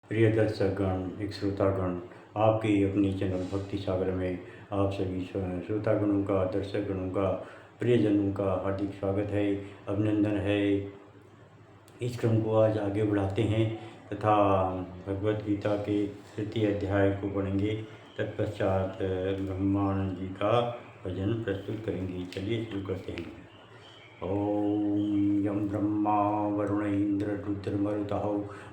प्रिय दर्शकगण, एक श्रोतागण, आपके अपने चैनल भक्ति सागर में आप सभी श्रोतागणों का, दर्शकगणों का, प्रियजनों का हार्दिक स्वागत है, अभिनंदन है। इस क्रम को आज आगे बढ़ाते हैं तथा भगवत गीता के तृतीय अध्याय को पढ़ेंगे। तत्पश्चात ब्रह्मानंद जी का भजन प्रस्तुत करेंगे। चलिए शुरू करते हैं। ॐ यं ब्रह्मा वरुण इंद्र रुद्रमरुतः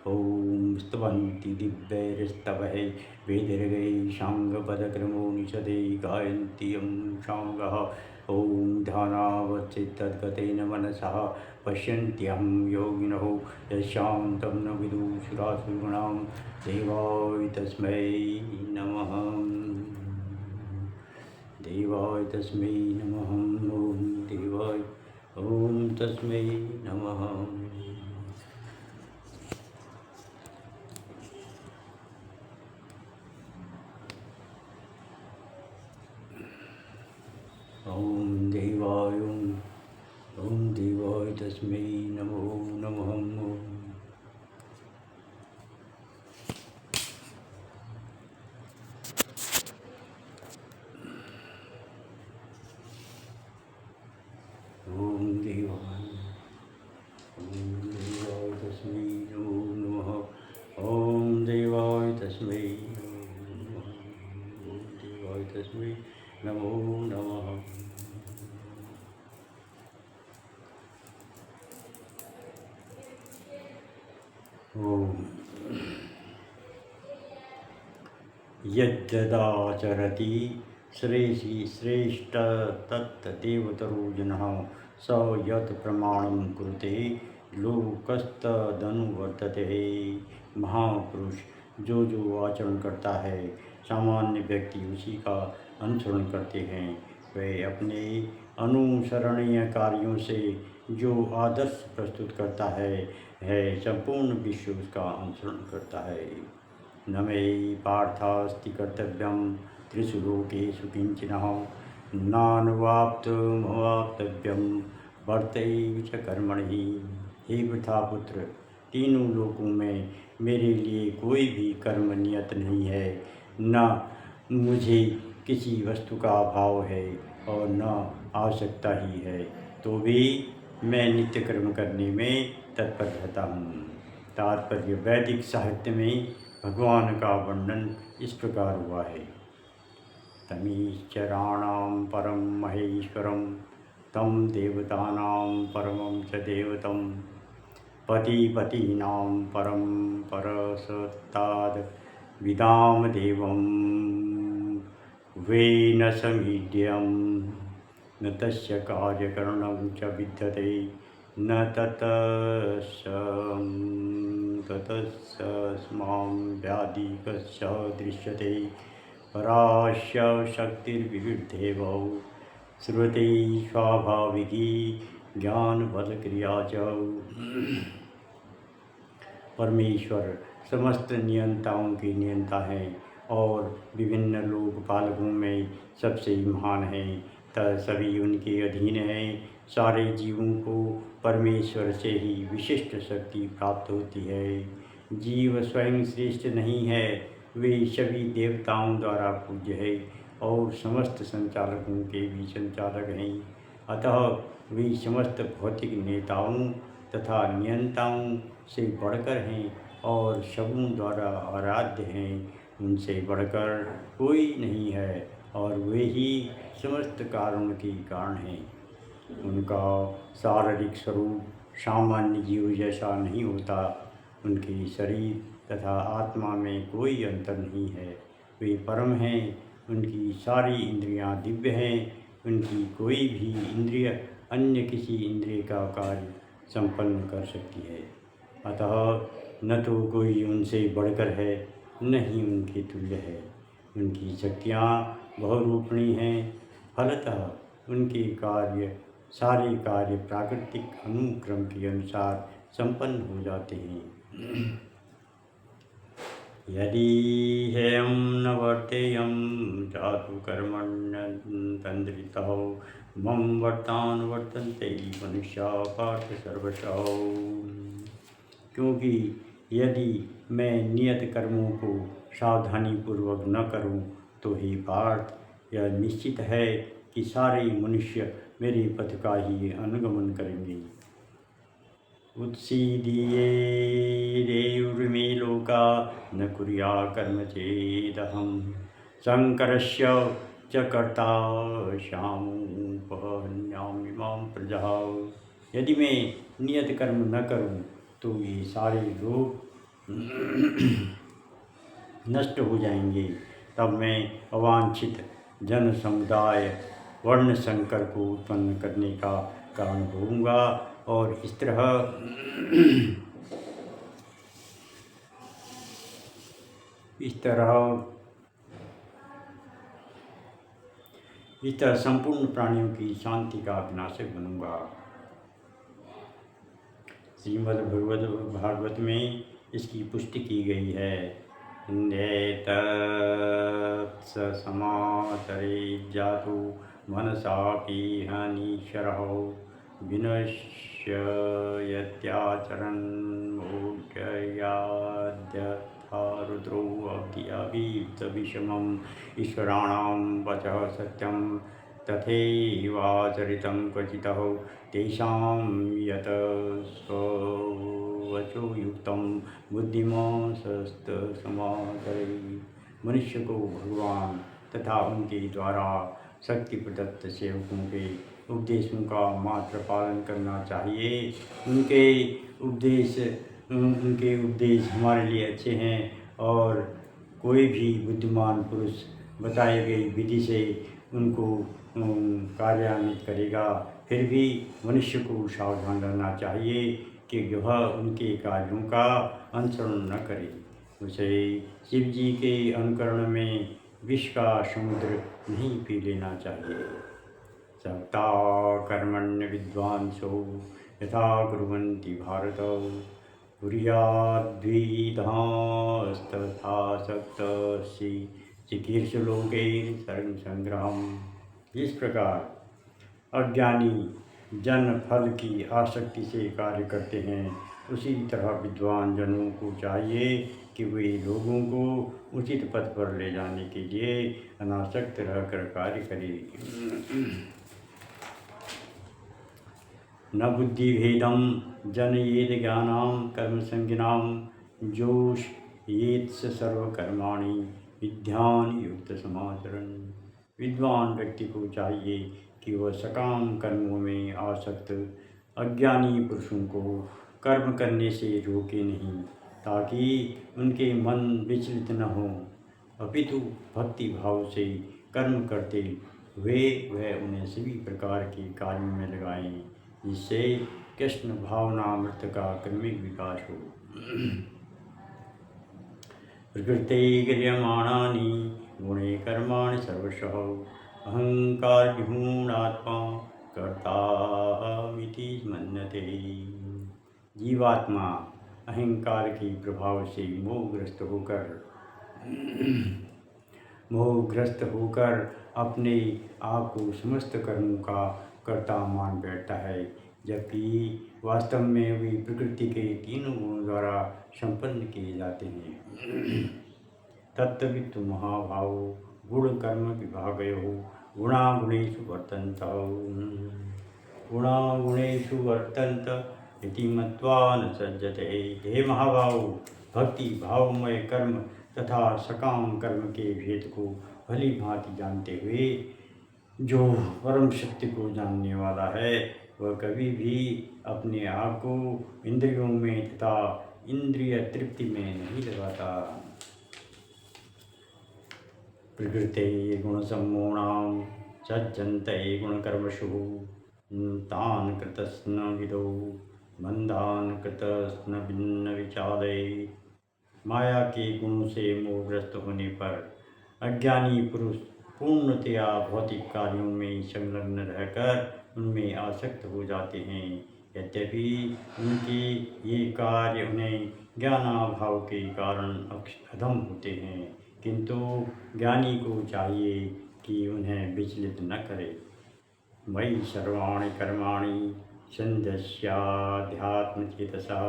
ॐ स्तवन्ति दिव्यैस्तवः वेदैर्गैः साङ्गपदक्रमोपनिषदैः गायन्ति यं साङ्गः। ॐ ध्यानावस्थितद्गतेन मनसः पश्यन्त्यहं योगिनः यस्यां तं न विदुषुरासुराणां देवाय तस्मै नमः। देवाय तस्मै नमः। ॐ देवाय ॐ तस्मै नमः। ॐ देवाय ॐ देवाय तस्मै नमो नमः। ॐ देवाय तस्मै नमो नमः। ॐ देवाय तस्मै नमो नमः। ॐ देवाय तस्मै नमो नमः। ॐ यद्यदाचरति श्रेष्ठ तत्तदेवतरो जनः स यत् प्रमाणं कुरुते लोकस्तदनुवर्तते। महापुरुष जो आचरण करता है, सामान्य व्यक्ति उसी का अनुसरण करते हैं। वे अपने अनुसरणीय कार्यों से जो आदर्श प्रस्तुत करता है संपूर्ण विश्व उसका अनुसरण करता है। न मे पार्थास्ति कर्तव्यं त्रिषु लोकेषु किंचनः नानुवाप्तमवाप्तव्यं वर्तैव च कर्मणि। हे वृथापुत्र, तीनों लोकों में मेरे लिए कोई भी कर्म नियत नहीं है। न मुझे किसी वस्तु का अभाव है और न आवश्यकता ही है, तो भी मैं नित्य कर्म करने में तत्पर रहता हूँ। तात्पर्य वैदिक साहित्य में भगवान का वर्णन इस प्रकार हुआ है। तमीश्चराणां परं महेश्वरं तं देवतानां परमं च देवतं पतिपतीनां परं परसत्ताद् विदाम देवं वे न समीड्यं न तस्य कार्यकरणं च विद्यते न ततस्मां व्याधिकस्य दृश्यते। परास्य शक्तिर्विविधेवौ श्रुते स्वाभाविकी ज्ञानबलक्रिया च। परमेश्वर समस्त नियंताओं के नियंता हैं और विभिन्न लोकपालकों में सबसे महान हैं, तब सभी उनके अधीन हैं। सारे जीवों को परमेश्वर से ही विशिष्ट शक्ति प्राप्त होती है। जीव स्वयं श्रेष्ठ नहीं है, वे सभी देवताओं द्वारा पूज्य है और समस्त संचालकों के भी संचालक हैं। अतः वे समस्त भौतिक नेताओं तथा नियंताओं से बढ़कर हैं और सबों द्वारा आराध्य हैं। उनसे बढ़कर कोई नहीं है और वे ही समस्त कारणों के कारण हैं। उनका शारीरिक स्वरूप सामान्य जीव जैसा नहीं होता। उनके शरीर तथा आत्मा में कोई अंतर नहीं है। वे परम हैं। उनकी सारी इंद्रियां दिव्य हैं। उनकी कोई भी इंद्रिय अन्य किसी इंद्रिय का कार्य संपन्न कर सकती है। अतः न तो कोई उनसे बढ़कर है, न ही उनके तुल्य है। उनकी शक्तियाँ बहुरूपणी हैं। फलतः उनके सारे कार्य प्राकृतिक अनुक्रम के अनुसार संपन्न हो जाते हैं। यदि हेयं न वर्तेयं जातु कर्मण्यतन्द्रितः मम वर्तानुवर्तन्ते मनुष्या पार्थ सर्वशः। क्योंकि यदि मैं नियत कर्मों को सावधानीपूर्वक न करूं तो हे पार्थ, यह निश्चित है कि सारे मनुष्य मेरे पथ का ही अनुगमन करेंगे। उत्सीदिये देवृमे लोका न कुर्या कर्म चेदहम शंकरस्य च कर्ता श्यामुपहन्यामि मां प्रजा। यदि मैं नियत कर्म न करूं तो ये सारे लोग नष्ट हो जाएंगे। तब मैं अवांछित जन समुदाय वर्ण संकर को उत्पन्न करने का कारण होऊंगा और इस तरह संपूर्ण प्राणियों की शांति का विनाशक बनूंगा। श्रीमद् भागवत में इसकी पुष्टि की गई है। समातरे जातु मनसापि हानिशरहो विनश्यत्याचरन् मूढयाद्यथा रुद्रो अभितविषमम् ईश्वराणां वचः सत्यं तथैवाचरितं क्वचितः तेषां यत् स्ववचो युक्तं बुद्धिमान् समादरे। मनुष्य को भगवान तथा उनके द्वारा शक्ति प्रदत्त सेवकों के उपदेशों का मात्र पालन करना चाहिए। उनके उपदेश हमारे लिए अच्छे हैं और कोई भी बुद्धिमान पुरुष बताई गई विधि से उनको कार्यान्वित करेगा। फिर भी मनुष्य को सावधान रहना चाहिए कि वह उनके कार्यों का अनुसरण न करे। उसे शिव जी के अनुकरण में विष का समुद्र नहीं पी लेना चाहिए। सक्ता कर्मण्य विद्वांसो यथा कुर्वन्ति भारत कुर्याद्विधास्तथा सक्तस्य चिकीर्षलोके संग्रहम्। इस प्रकार अज्ञानी जन फल की आसक्ति से कार्य करते हैं, उसी तरह विद्वान जनों को चाहिए कि वे लोगों को उचित पथ पर ले जाने के लिए अनासक्त रहकर कार्य करें। न बुद्धिभेदम जनयेद ज्ञानाम कर्मसंज्ञानाम जोषयेत्स सर्वकर्माणि विद्यान युक्त समाचरण। विद्वान व्यक्ति को चाहिए कि वह सकाम कर्मों में आसक्त अज्ञानी पुरुषों को कर्म करने से रोके नहीं, ताकि उनके मन विचलित न हो, अपितु भक्ति भाव से कर्म करते हुए वह उन्हें सभी प्रकार के कार्यों में लगाएं, जिससे कृष्ण भावनामृत का क्रमिक विकास हो। प्रकृते क्रियमाणानि गुणे कर्माणि सर्वशः अहंकार विहूणात्मा कर्ताहमिति मन्यते। जीवात्मा अहंकार के प्रभाव से मोहग्रस्त होकर अपने आप को समस्त कर्मों का कर्ता मान बैठता है, जबकि वास्तव में वे प्रकृति के तीनों गुणों द्वारा संपन्न किए जाते हैं। तत्त्ववित्तु महाभावो गुण कर्म विभागयोः गुणागुणेषु वर्तन्त इति मत्वा न सज्जते। हे महाभाव, भक्ति भावमय कर्म तथा सकाम कर्म के भेद को भली भांति जानते हुए जो परम शक्ति को जानने वाला है, वह कभी भी अपने आप को इंद्रियों में तथा इंद्रिय तृप्ति में नहीं लगाता। प्रकृते गुणसम्मूढां सज्जन्ते गुणकर्मसु तान् कृतस्न विदो बन्धान् कृतस्न भिन्न विचारे। माया के गुणों से मोहग्रस्त होने पर अज्ञानी पुरुष पूर्णतया भौतिक कार्यों में संलग्न रहकर उनमें आसक्त हो जाते हैं। यद्यपि उनके ये कार्य उन्हें ज्ञानाभाव के कारण अधम होते हैं, किंतु ज्ञानी को चाहिए कि उन्हें विचलित न करे। मयि सर्वाणि कर्माणि संध्यस्याध्यात्मचेतसा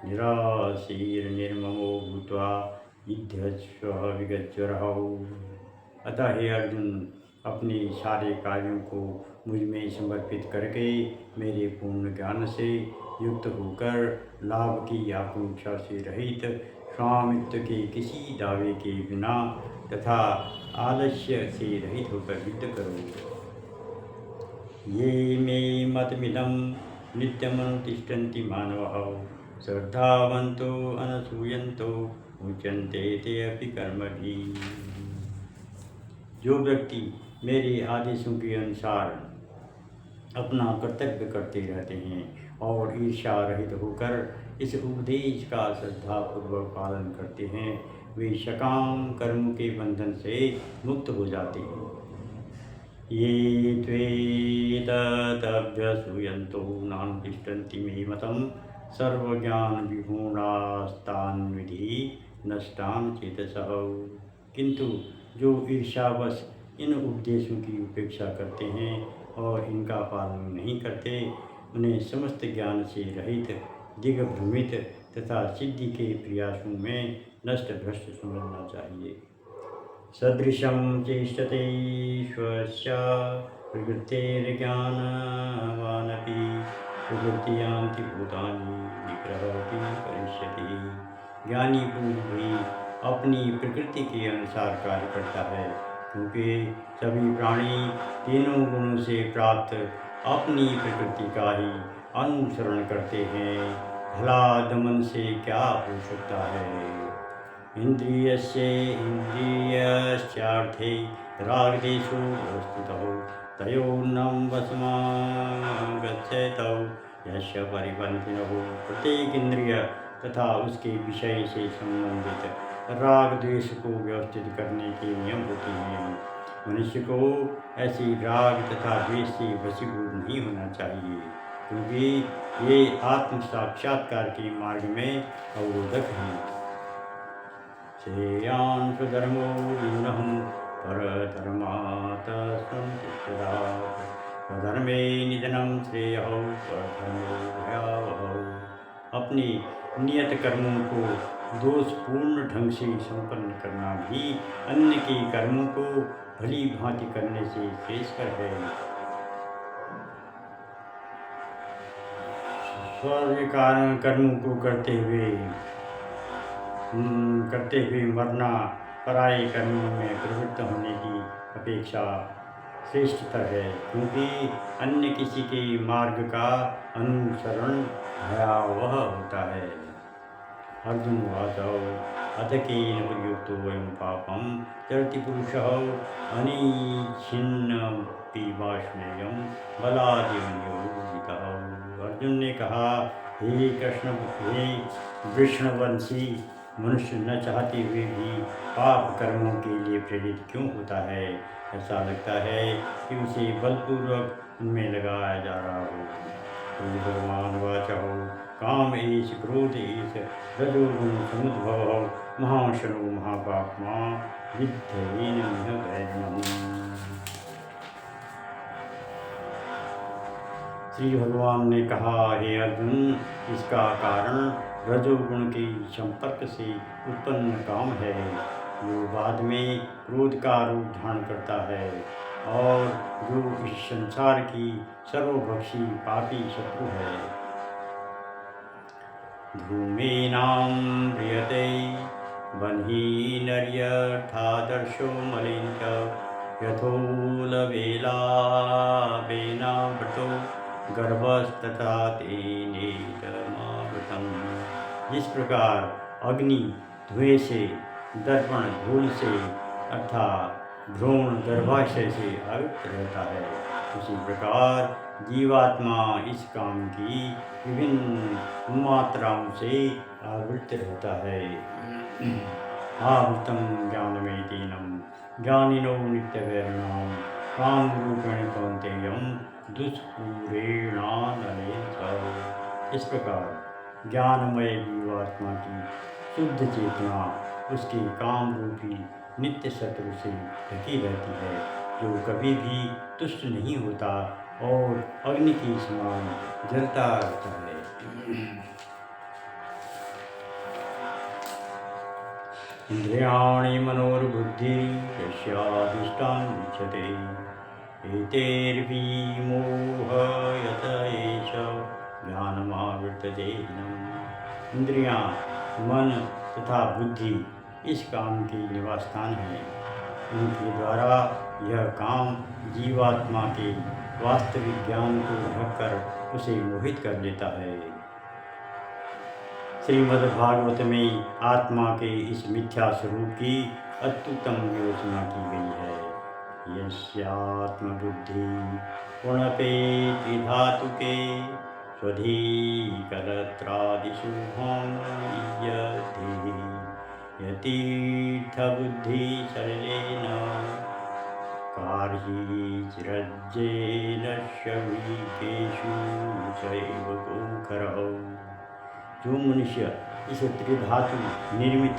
निराशीर्निर्ममो भूत्वा युध्यस्व विगज्वरः। अतः हे अर्जुन, अपने सारे कार्यों को मुझ में समर्पित करके मेरे पूर्ण ज्ञान से युक्त होकर लाभ की आकांक्षा से रहित, स्वामित्व के किसी दावे के बिना तथा आलस्य से रहित होकर युद्ध करो। ये मे मतमिदं नित्यमनुतिष्ठन्ति मानवः श्रद्धावन्तो अनसूयन्तो मुच्यन्ते ते अपि कर्मभिः। जो व्यक्ति मेरे आदेशों के अनुसार अपना कर्तव्य करते रहते हैं और ईर्ष्या रहित होकर इस उपदेश का श्रद्धापूर्वक पालन करते हैं, वे सकाम कर्म के बंधन से मुक्त हो जाते हैं। ये त्वेतदभ्यसूयन्तो नानुतिष्ठन्ति मे मतं सर्वज्ञान विगुणास्तान् विधि नष्टान् चेतसः। किंतु जो ईर्ष्यावश इन उपदेशों की उपेक्षा करते हैं और इनका पालन नहीं करते, उन्हें समस्त ज्ञान से रहित, दिग्भ्रमित तथा सिद्धि के प्रयासों में नष्ट भ्रष्ट समझना चाहिए। सदृशं चेष्टते स्वस्य प्रवृत्तेर्ज्ञानवानपि प्रवृत्ति यान्ति भूतानि निग्रहति करिष्यति। ज्ञानी पुरुष भी अपनी प्रकृति के अनुसार कार्य करता है, क्योंकि सभी प्राणी तीनों गुणों से प्राप्त अपनी प्रकृति का ही अनुसरण करते हैं। भला दमन से क्या हो सकता है। इंद्रियस्य इंद्रियस्यार्थे रागदेशो वस्तुतः तयोर्नं वशमागच्छेतौ यस्य परिपन्थिनः। प्रत्येक इंद्रिय तथा उसके विषय से संबंधित राग द्वेष को व्यवस्थित करने के नियम होते हैं। मनुष्य को ऐसी राग तथा द्वेष से वशीभूत नहीं होना चाहिए, क्योंकि ये आत्म साक्षात्कार के मार्ग में अवरोधक हैं। श्रेयान् स्वधर्मो यूनः परधर्मात् संतिष्ठतात्। स्वधर्मे निधनं श्रेयः परधर्मो भयावहः। अपने नियत कर्मों को दोषपूर्ण ढंग से संपन्न करना भी अन्य के कर्मों को भली भांति करने से श्रेष्ठकर है। स्वर्ग कारण कर्मों को करते हुए मरना पराये कर्मों में प्रवृत्त होने की अपेक्षा श्रेष्ठतर है, क्योंकि अन्य किसी के मार्ग का अनुसरण भयावह होता है। अर्जुन उवाच अथ केन प्रयुक्तो वयं पापं चरति पुरुषः अनिच्छिन्नमपि वाष्णेयं बलादेवयोगितः। अर्जुन ने कहा, हे कृष्ण, हे वृषणवंशी, मनुष्य न चाहते हुए भी पाप कर्मों के लिए प्रेरित क्यों होता है। ऐसा लगता है कि उसे बलपूर्वक उनमें लगाया जा रहा हो। भगवान वाचः काम एष क्रोध एष रजोगुण समुद्भवः महाशनो महापाप्मा विद्धेनमिह वैरिणम्। श्री भगवान ने कहा, हे अर्जुन, इसका कारण रजोगुण के संपर्क से उत्पन्न काम है, जो बाद में क्रोध का रूप धारण करता है और जो इस संसार की सर्वभक्षी पापी शत्रु है। धूमेनां म्रियते बन्ही नर्यर्थादर्शो मलिन च यथोलवेलावेनावृतो गर्भस्तथा तेनेदमावृतम्। जिस प्रकार अग्नि धुएं से, दर्पण धूल से अर्थात भ्रूण गर्भाशय से आवृत रहता है, उसी प्रकार जीवात्मा इस काम की विभिन्न मात्राओं से आवृत रहता है। आवृतं ज्ञानमेतेनं ज्ञानिनो नित्यवैरिणां कामरूपेण कौन्तेयं दुष्पूरेणानलेन च। इस प्रकार ज्ञानमय जीवात्मा की शुद्ध चेतना उसके काम रूपी नित्य शत्रु से ढकी रहती है, जो कभी भी तुष्ट नहीं होता और अग्नि के समान जलता रहता है। इंद्रियाणि मनोर्बुद्धि यस्याधिष्ठानं विच्यते एतैर्विमोहयत एष ज्ञानमावृतते नम्। इंद्रियां, मन तथा बुद्धि इस काम के निवास स्थान हैं। उनके द्वारा यह काम जीवात्मा के वास्तविक ज्ञान को ढककर उसे मोहित कर लेता है। श्रीमद्भागवत में आत्मा के इस मिथ्या स्वरूप की अत्युत्तम योजना की गई है। यस्यात्मबुद्धि गुणपेति धातुके स्वधीकलत्रादिषु यति यतीर्थबुद्धि सरलेन कार्यैर्ज्येन शविकेषु चैव गोखरौ। जो मनुष्य इस त्रिधातु निर्मित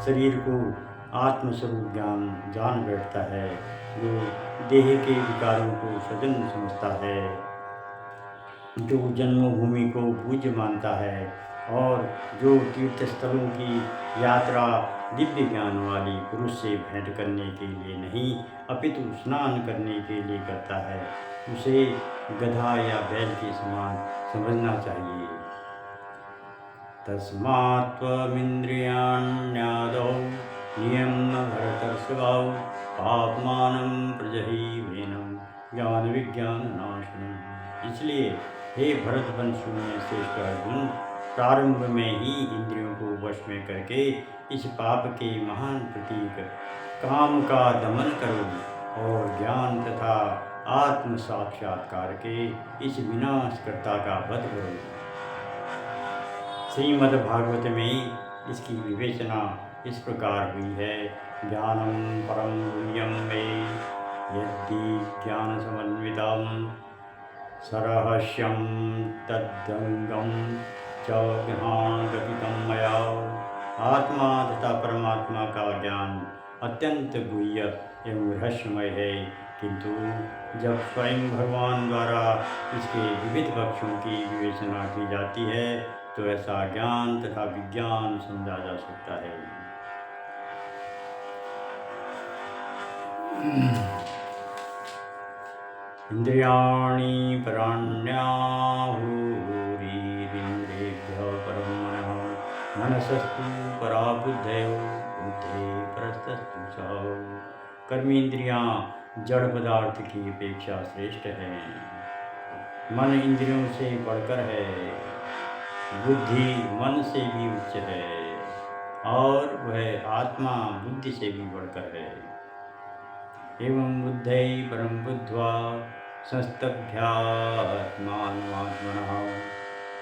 शरीर को आत्मस्वरूप जान बैठता है, जो देह के विकारों को सजन समझता है, जो जन्मभूमि को पूज्य मानता है और जो तीर्थस्थलों की यात्रा दिव्य ज्ञान वाली पुरुष से भेंट करने के लिए नहीं अपितु स्नान करने के लिए करता है, उसे गधा या बैल के समान समझना चाहिए। तस्मात्त्वमिन्द्रियाण्यादौ नियम्य भरतर्षभौ पाप्मानं प्रजहीवेनं ज्ञानविज्ञाननाशनम्। इसलिए हे भरत वंश में श्रेष्ठ अर्जुन, प्रारंभ में ही इंद्रियों को वश में करके इस पाप के महान प्रतीक काम का दमन करो और ज्ञान तथा आत्म साक्षात्कार के इस विनाशकर्ता का वध करो। श्रीमद्भागवत में इसकी विवेचना इस प्रकार हुई है। ज्ञानम परम गुह्यम मे यद्धि ज्ञान समन्वितम सरहस्यम तद्गंगम च ज्ञानगतितम मया। आत्मा तथा परमात्मा का ज्ञान अत्यंत गुह्य एवं रहस्यमय है, किंतु जब स्वयं भगवान द्वारा इसके विविध पक्षों की विवेचना की जाती है तो ऐसा ज्ञान तथा विज्ञान समझा जा सकता है। इंद्रियाणि पराण्याहुरीन्द्रियेभ्यः परं मनः मनसस्तु परा बुद्धयो बुद्धे परस्तस्तु सः। कर्मेंद्रियां जड़ पदार्थ की अपेक्षा श्रेष्ठ है, मन इंद्रियों से बढ़कर है, बुद्धि मन से भी उच्च है और वह आत्मा बुद्धि से भी बढ़कर है। एवं बुद्धै परं बुद्ध्वा संस्तभ्यात्मात्मनः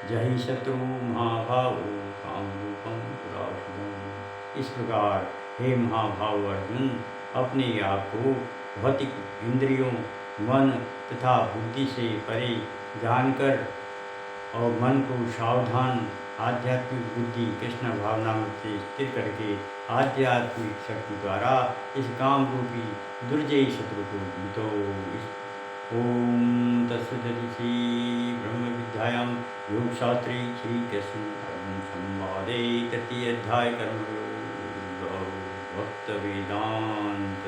जहि शत्रु महाभावो कामरूपं पुराशुभम्। इस प्रकार हे महाभाव अर्जुन, अपने आप को भौतिक इंद्रियों, मन तथा बुद्धि से परे जानकर और मन को सावधान आध्यात्मिक बुद्धि कृष्ण भावना से स्थिर करके आध्यात्मिक शक्ति द्वारा इस काम रूपी दुर्जयी शत्रु को जीतो। ओम तत्सदिति श्री ब्रह्म विद्यायां योगशास्त्रे श्री कृष्ण संवादे तृतीय अध्याय कर्मयोग भक्त वेदांत।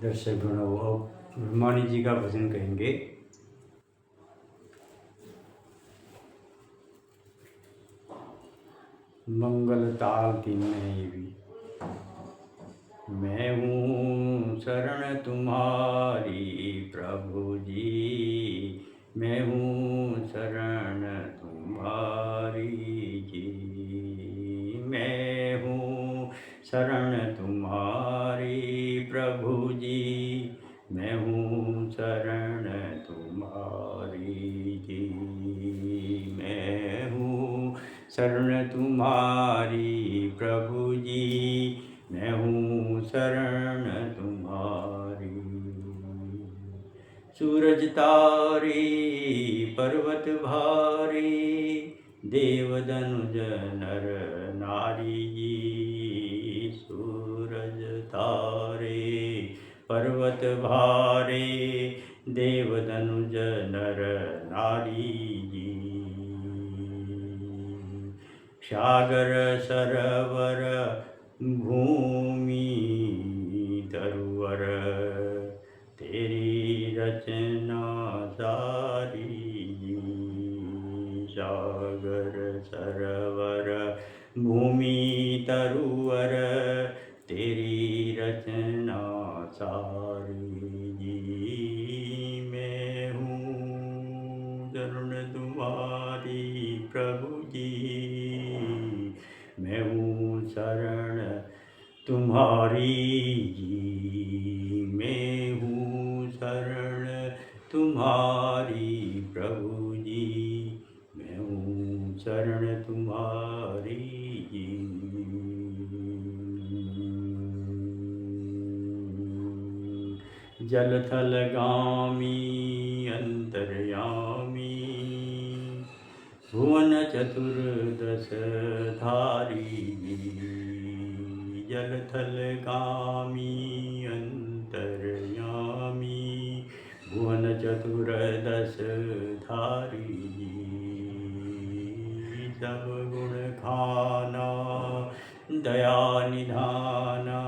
दर्शक गणों, अब ब्रह्मानी जी का भजन कहेंगे। मंगल ताल तीन में भी मैं हूँ शरण तुम्हारी प्रभु जी, मैं हूँ शरण तुम्हारी जी, मैं हूँ शरण तुम्हारी प्रभु जी, मैं हूँ शरण तुम्हारी जी, मैं हूँ शरण तुम्हारी प्रभु जी, मैं हूँ शरण तुम्हारी सूरज तारे पर्वत भारे, देव दनुज नर नारी जी। सूरज तारे पर्वत भारे, देव दनुज नर नारी जी। सागर सरोवर भूमि तरुवर, तेरी रचना सारी। सागर सरोवर भूमि तरुवर, तेरी रचना सारी जी। मैं हूँ शरण तुम्हारी प्रभु जी, मैं हूँ शरण तुम्हारी जी। मैं हूँ शरण तुम्हारी प्रभु जी, मैं हूँ शरण तुम्हारी जी। जल थल गामी अंतर्यामी, भुवन चतुर्दश धारी। जल थल गामी अंतर्यामी, भुवन चतुर्दश धारी। सब गुण खाना दया निधाना,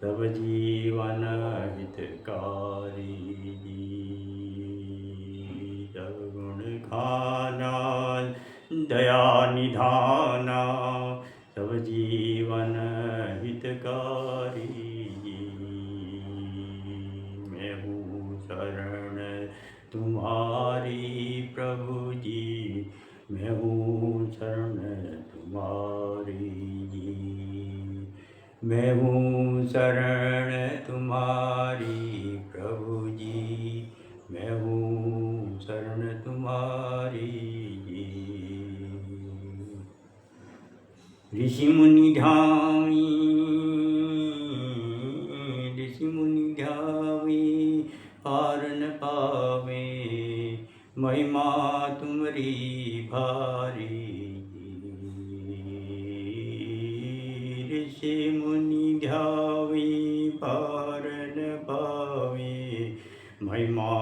सब जीवन हितकारी। सब गुण खाना दया निधाना, सब जीवन हितकारी। मैं हूँ शरण तुम्हारी प्रभु जी, मैं हूँ शरण तुम्हारी जी। मैं हूँ शरण तुम्हारी प्रभु जी, मैं हूँ शरण तुम्हारी जी। ऋषि मुनि ध्यावी, ऋषि मुनि ध्यावी, पार न पावे, महिमा तुम्हारी भारी। ऋषि मुनि ध्यावी, पार न पावे, महिमा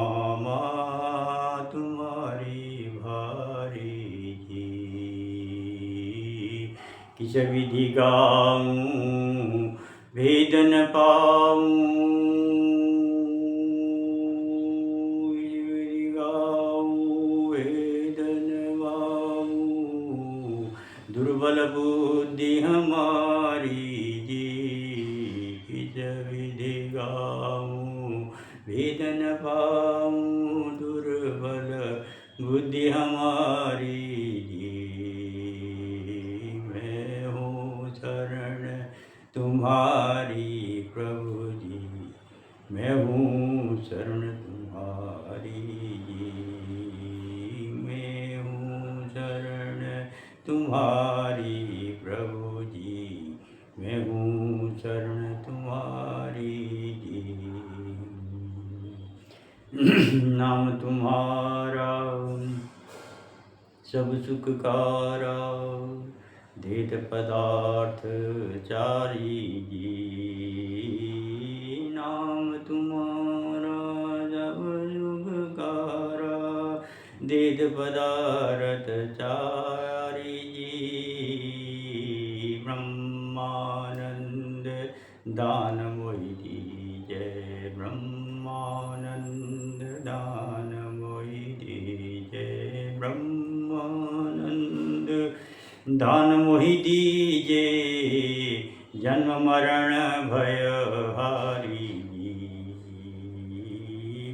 तुम्हारी भारी जी। किस विधि गाऊं भेद न पाऊं, दुर्बल बुद्धि हमारी जी। किस विधि गाऊं भेद न पाऊं, दुर्बल बुद्धि हमारी जी। मैं हूँ शरण तुम्हारी प्रभु जी, मैं हूँ शरण तुम्हारी जी। मैं हूँ शरण तुम्हारी प्रभु जी, मैं हूँ शरण तुम्हारी जी। नाम तुम्हारा सब सुख कारा, देत पदार्थ चारी जी। नाम तुम्हारा सब सुख कारा, देत पदार्थ चारी जी। ब्रह्मानंद दान मोहि दीजय, ब्रह्मानंद दान मोहि दीजय, ब्रह्मानंद दान मोहि दीजे, जन्म मरण भय हारी।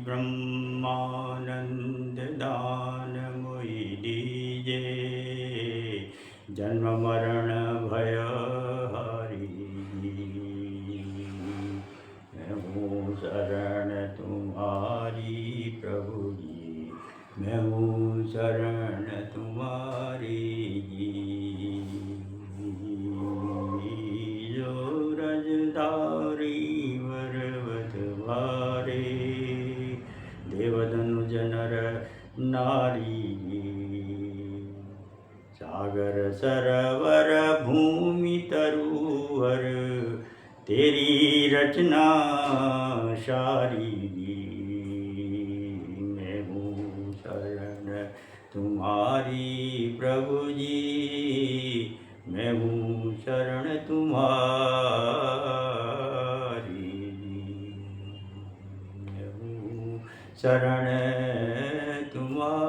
ब्रह्मानंद दान मोहि दीजे, जन्म मरण भय हारी। मैं हूँ शरण तुम्हारी प्रभु जी, मैं हूँ शरण तुम्हारी जी। जो रजदारी पर्वत भारे, सवर भूमि तरुहर, तेरी रचना सारी। मैं हूँ शरण तुम्हारी प्रभु जी, मैं हूँ शरण तुम्हारी। मैं हूँ शरण तुम्हारी।